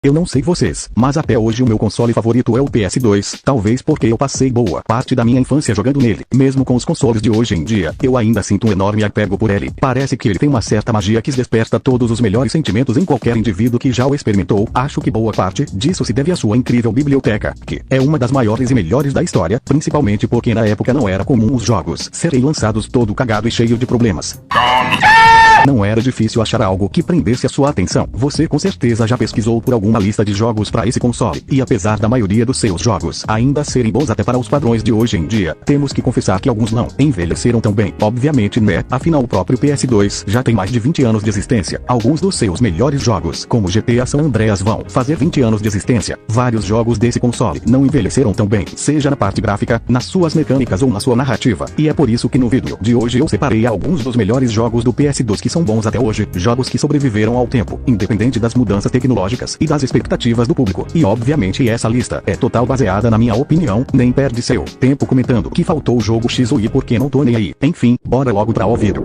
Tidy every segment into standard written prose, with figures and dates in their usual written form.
Eu não sei vocês, mas até hoje o meu console favorito é o PS2, talvez porque eu passei boa parte da minha infância jogando nele. Mesmo com os consoles de hoje em dia, eu ainda sinto um enorme apego por ele. Parece que ele tem uma certa magia que desperta todos os melhores sentimentos em qualquer indivíduo que já o experimentou. Acho que boa parte disso se deve à sua incrível biblioteca, que é uma das maiores e melhores da história, principalmente porque na época não era comum os jogos serem lançados todo cagado e cheio de problemas. Não era difícil achar algo que prendesse a sua atenção. Você com certeza já pesquisou por alguma lista de jogos para esse console, e apesar da maioria dos seus jogos ainda serem bons até para os padrões de hoje em dia, temos que confessar que alguns não envelheceram tão bem. Obviamente né, afinal o próprio PS2 já tem mais de 20 anos de existência. Alguns dos seus melhores jogos, como GTA San Andreas, vão fazer 20 anos de existência. Vários jogos desse console não envelheceram tão bem, seja na parte gráfica, nas suas mecânicas ou na sua narrativa. E é por isso que no vídeo de hoje eu separei alguns dos melhores jogos do PS2 que são bons até hoje, jogos que sobreviveram ao tempo, independente das mudanças tecnológicas e das expectativas do público. E obviamente essa lista é total baseada na minha opinião, nem perde seu tempo comentando que faltou o jogo X ou Y porque não tô nem aí. Enfim, bora logo pra o vídeo.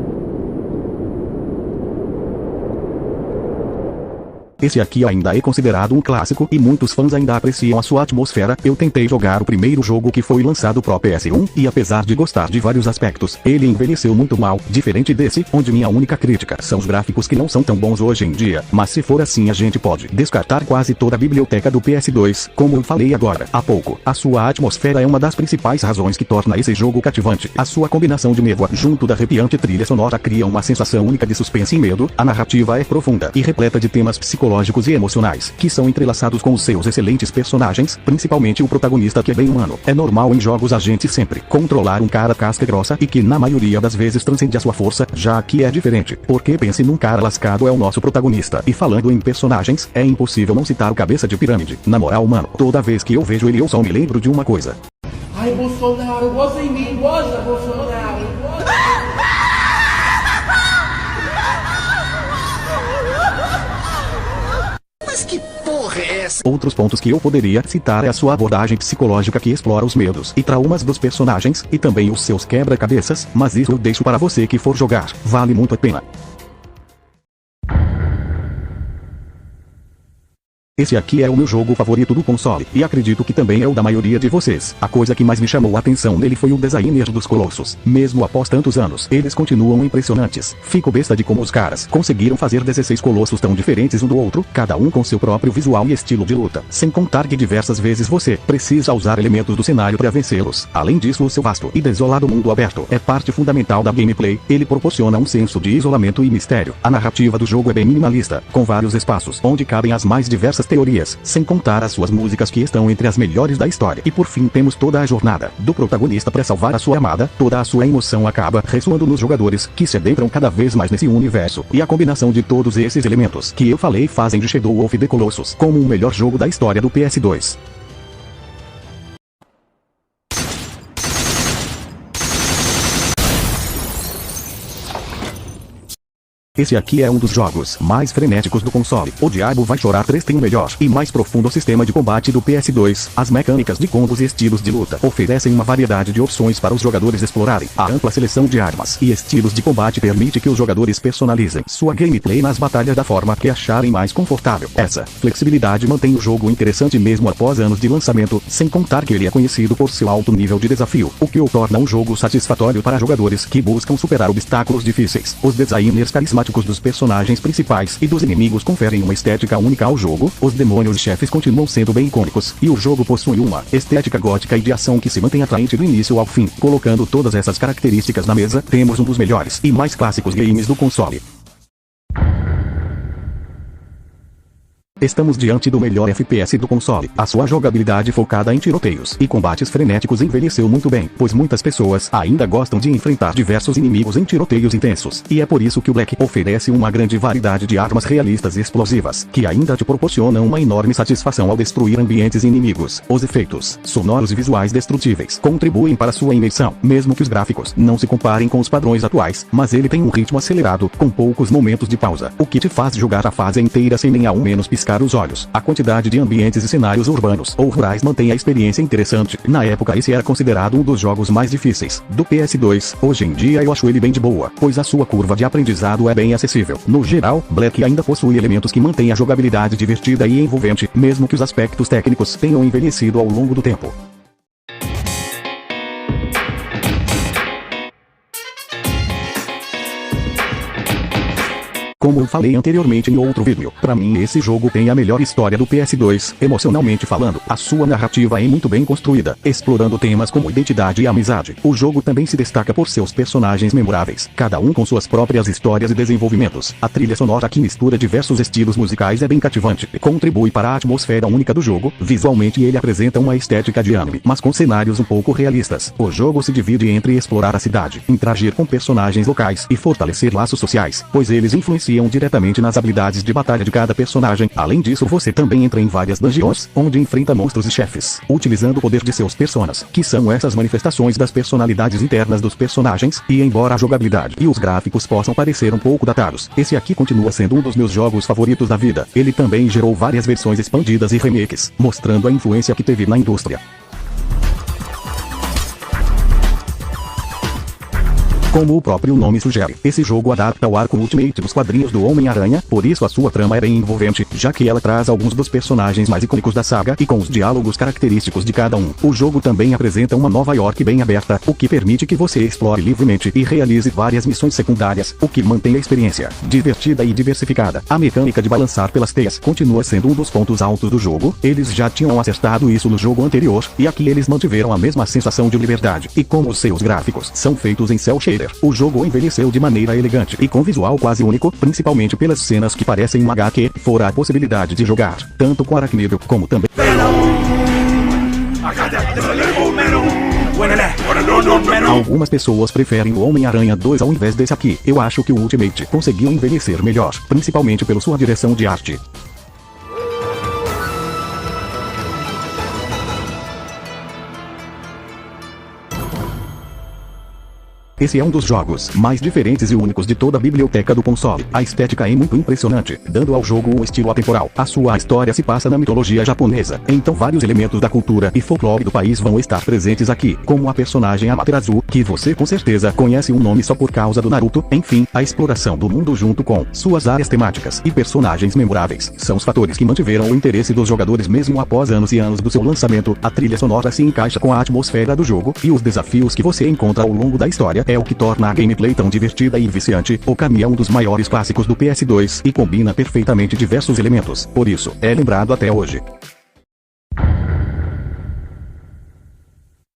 Esse aqui ainda é considerado um clássico e muitos fãs ainda apreciam a sua atmosfera. Eu tentei jogar o primeiro jogo que foi lançado pro PS1 e apesar de gostar de vários aspectos, ele envelheceu muito mal, diferente desse, onde minha única crítica são os gráficos que não são tão bons hoje em dia. Mas se for assim a gente pode descartar quase toda a biblioteca do PS2, como eu falei agora há pouco. A sua atmosfera é uma das principais razões que torna esse jogo cativante. A sua combinação de névoa junto da arrepiante trilha sonora cria uma sensação única de suspense e medo. A narrativa é profunda e repleta de temas psicológicos e emocionais, que são entrelaçados com os seus excelentes personagens, principalmente o protagonista que é bem humano. É normal em jogos a gente sempre controlar um cara casca grossa e que na maioria das vezes transcende a sua força, já que é diferente, porque pense num cara lascado é o nosso protagonista. E falando em personagens, é impossível não citar o Cabeça de Pirâmide. Na moral mano, toda vez que eu vejo ele eu só me lembro de uma coisa. Ai Bolsonaro, gosta em mim, gosta Bolsonaro, gosta. Que porra é essa? Outros pontos que eu poderia citar é a sua abordagem psicológica que explora os medos e traumas dos personagens, e também os seus quebra-cabeças, mas isso eu deixo para você que for jogar, vale muito a pena. Esse aqui é o meu jogo favorito do console, e acredito que também é o da maioria de vocês. A coisa que mais me chamou a atenção nele foi o designer dos colossos. Mesmo após tantos anos, eles continuam impressionantes. Fico besta de como os caras conseguiram fazer 16 colossos tão diferentes um do outro, cada um com seu próprio visual e estilo de luta. Sem contar que diversas vezes você precisa usar elementos do cenário para vencê-los. Além disso, o seu vasto e desolado mundo aberto é parte fundamental da gameplay. Ele proporciona um senso de isolamento e mistério. A narrativa do jogo é bem minimalista, com vários espaços onde cabem as mais diversas teorias, sem contar as suas músicas que estão entre as melhores da história. E por fim temos toda a jornada do protagonista para salvar a sua amada. Toda a sua emoção acaba ressoando nos jogadores, que se adentram cada vez mais nesse universo. E a combinação de todos esses elementos que eu falei fazem de Shadow of the Colossus como o melhor jogo da história do PS2. Esse aqui é um dos jogos mais frenéticos do console. O Diabo Vai Chorar 3 tem o melhor e mais profundo sistema de combate do PS2. As mecânicas de combos e estilos de luta oferecem uma variedade de opções para os jogadores explorarem. A ampla seleção de armas e estilos de combate permite que os jogadores personalizem sua gameplay nas batalhas da forma que acharem mais confortável. Essa flexibilidade mantém o jogo interessante mesmo após anos de lançamento, sem contar que ele é conhecido por seu alto nível de desafio, o que o torna um jogo satisfatório para jogadores que buscam superar obstáculos difíceis. Os designers carismáticos dos personagens principais e dos inimigos conferem uma estética única ao jogo. Os demônios e chefes continuam sendo bem icônicos, e o jogo possui uma estética gótica e de ação que se mantém atraente do início ao fim. Colocando todas essas características na mesa, temos um dos melhores e mais clássicos games do console. Estamos diante do melhor FPS do console. A sua jogabilidade focada em tiroteios e combates frenéticos envelheceu muito bem, pois muitas pessoas ainda gostam de enfrentar diversos inimigos em tiroteios intensos. E é por isso que o Black oferece uma grande variedade de armas realistas e explosivas, que ainda te proporcionam uma enorme satisfação ao destruir ambientes inimigos. Os efeitos sonoros e visuais destrutíveis contribuem para sua imersão, mesmo que os gráficos não se comparem com os padrões atuais, mas ele tem um ritmo acelerado, com poucos momentos de pausa, o que te faz jogar a fase inteira sem nem ao menos piscar piscar os olhos. A quantidade de ambientes e cenários urbanos ou rurais mantém a experiência interessante. Na época esse era considerado um dos jogos mais difíceis do PS2. Hoje em dia eu acho ele bem de boa, pois a sua curva de aprendizado é bem acessível. No geral, Black ainda possui elementos que mantêm a jogabilidade divertida e envolvente, mesmo que os aspectos técnicos tenham envelhecido ao longo do tempo. Como eu falei anteriormente em outro vídeo, pra mim esse jogo tem a melhor história do PS2, emocionalmente falando. A sua narrativa é muito bem construída, explorando temas como identidade e amizade. O jogo também se destaca por seus personagens memoráveis, cada um com suas próprias histórias e desenvolvimentos. A trilha sonora que mistura diversos estilos musicais é bem cativante e contribui para a atmosfera única do jogo. Visualmente ele apresenta uma estética de anime, mas com cenários um pouco realistas. O jogo se divide entre explorar a cidade, interagir com personagens locais e fortalecer laços sociais, pois eles influenciam diretamente nas habilidades de batalha de cada personagem. Além disso, você também entra em várias dungeons, onde enfrenta monstros e chefes, utilizando o poder de seus personas, que são essas manifestações das personalidades internas dos personagens. E embora a jogabilidade e os gráficos possam parecer um pouco datados, esse aqui continua sendo um dos meus jogos favoritos da vida. Ele também gerou várias versões expandidas e remakes, mostrando a influência que teve na indústria. Como o próprio nome sugere, esse jogo adapta o arco Ultimate dos quadrinhos do Homem-Aranha, por isso a sua trama é bem envolvente, já que ela traz alguns dos personagens mais icônicos da saga e com os diálogos característicos de cada um. O jogo também apresenta uma Nova York bem aberta, o que permite que você explore livremente e realize várias missões secundárias, o que mantém a experiência divertida e diversificada. A mecânica de balançar pelas teias continua sendo um dos pontos altos do jogo. Eles já tinham acertado isso no jogo anterior, e aqui eles mantiveram a mesma sensação de liberdade. E como os seus gráficos são feitos em cel shader, o jogo envelheceu de maneira elegante e com visual quase único, principalmente pelas cenas que parecem um HQ. Fora a possibilidade de jogar tanto com Aracnídeo como também algumas pessoas preferem o Homem-Aranha 2 ao invés desse aqui. Eu acho que o Ultimate conseguiu envelhecer melhor, principalmente pela sua direção de arte. Esse é um dos jogos mais diferentes e únicos de toda a biblioteca do console. A estética é muito impressionante, dando ao jogo um estilo atemporal. A sua história se passa na mitologia japonesa, então vários elementos da cultura e folclore do país vão estar presentes aqui, como a personagem Amaterasu, que você com certeza conhece um nome só por causa do Naruto. Enfim, a exploração do mundo junto com suas áreas temáticas e personagens memoráveis são os fatores que mantiveram o interesse dos jogadores mesmo após anos e anos do seu lançamento. A trilha sonora se encaixa com a atmosfera do jogo, e os desafios que você encontra ao longo da história é o que torna a gameplay tão divertida e viciante. O Okami é um dos maiores clássicos do PS2 e combina perfeitamente diversos elementos, por isso é lembrado até hoje.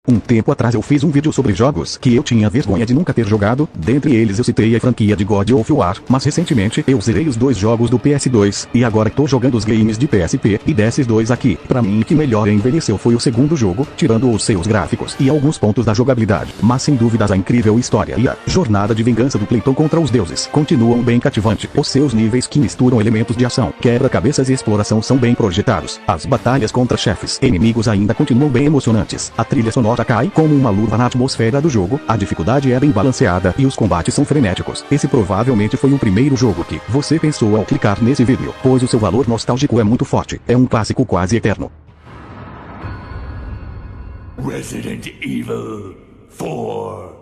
Um tempo atrás eu fiz um vídeo sobre jogos que eu tinha vergonha de nunca ter jogado. Dentre eles eu citei a franquia de God of War, mas recentemente eu zerei os dois jogos do PS2, e agora tô jogando os games de PSP, e desses dois aqui, pra mim o que melhor envelheceu foi o segundo jogo, tirando os seus gráficos e alguns pontos da jogabilidade, mas sem dúvidas a incrível história e a jornada de vingança do Clayton contra os deuses continuam bem cativante. Os seus níveis, que misturam elementos de ação, quebra-cabeças e exploração, são bem projetados. As batalhas contra chefes e inimigos ainda continuam bem emocionantes. A trilha sonora cai como uma luva na atmosfera do jogo, a dificuldade é bem balanceada e os combates são frenéticos. Esse provavelmente foi o primeiro jogo que você pensou ao clicar nesse vídeo, pois o seu valor nostálgico é muito forte. É um clássico quase eterno. Resident Evil 4.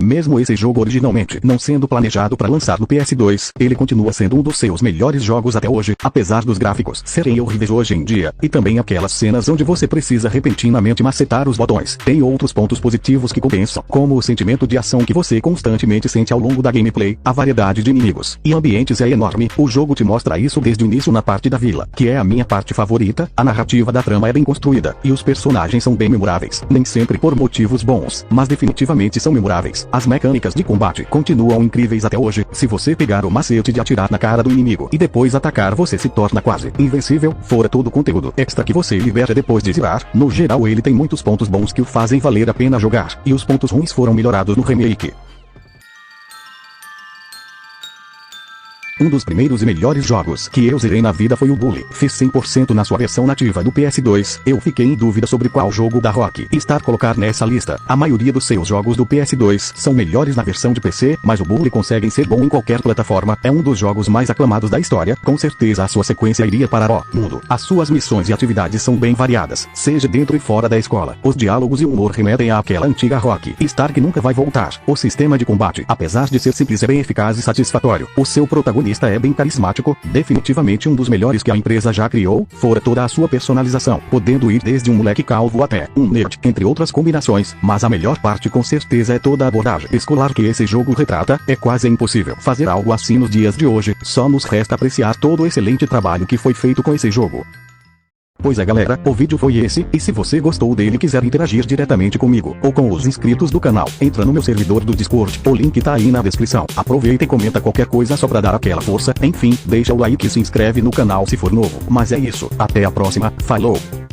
Mesmo esse jogo originalmente não sendo planejado para lançar no PS2, ele continua sendo um dos seus melhores jogos até hoje, apesar dos gráficos serem horríveis hoje em dia, e também aquelas cenas onde você precisa repentinamente macetar os botões. Tem outros pontos positivos que compensam, como o sentimento de ação que você constantemente sente ao longo da gameplay, a variedade de inimigos e ambientes é enorme. O jogo te mostra isso desde o início na parte da vila, que é a minha parte favorita. A narrativa da trama é bem construída, e os personagens são bem memoráveis, nem sempre por motivos bons, mas definitivamente são memoráveis. As mecânicas de combate continuam incríveis até hoje. Se você pegar o macete de atirar na cara do inimigo e depois atacar, você se torna quase invencível. Fora todo o conteúdo extra que você libera depois de zerar, no geral ele tem muitos pontos bons que o fazem valer a pena jogar, e os pontos ruins foram melhorados no remake. Um dos primeiros e melhores jogos que eu zerei na vida foi o Bully. Fiz 100% na sua versão nativa do PS2. Eu fiquei em dúvida sobre qual jogo da Rockstar colocar nessa lista. A maioria dos seus jogos do PS2 são melhores na versão de PC, mas o Bully consegue ser bom em qualquer plataforma. É um dos jogos mais aclamados da história. Com certeza a sua sequência iria para o mundo. As suas missões e atividades são bem variadas, seja dentro e fora da escola. Os diálogos e o humor remetem àquela antiga Rockstar que nunca vai voltar. O sistema de combate, apesar de ser simples, é bem eficaz e satisfatório. O seu protagonista é bem carismático, definitivamente um dos melhores que a empresa já criou, fora toda a sua personalização, podendo ir desde um moleque calvo até um nerd, entre outras combinações, mas a melhor parte com certeza é toda a abordagem escolar que esse jogo retrata. É quase impossível fazer algo assim nos dias de hoje, só nos resta apreciar todo o excelente trabalho que foi feito com esse jogo. Pois é galera, o vídeo foi esse, e se você gostou dele e quiser interagir diretamente comigo, ou com os inscritos do canal, entra no meu servidor do Discord, o link tá aí na descrição. Aproveita e comenta qualquer coisa só pra dar aquela força, enfim, deixa o like e se inscreve no canal se for novo. Mas é isso, até a próxima, falou!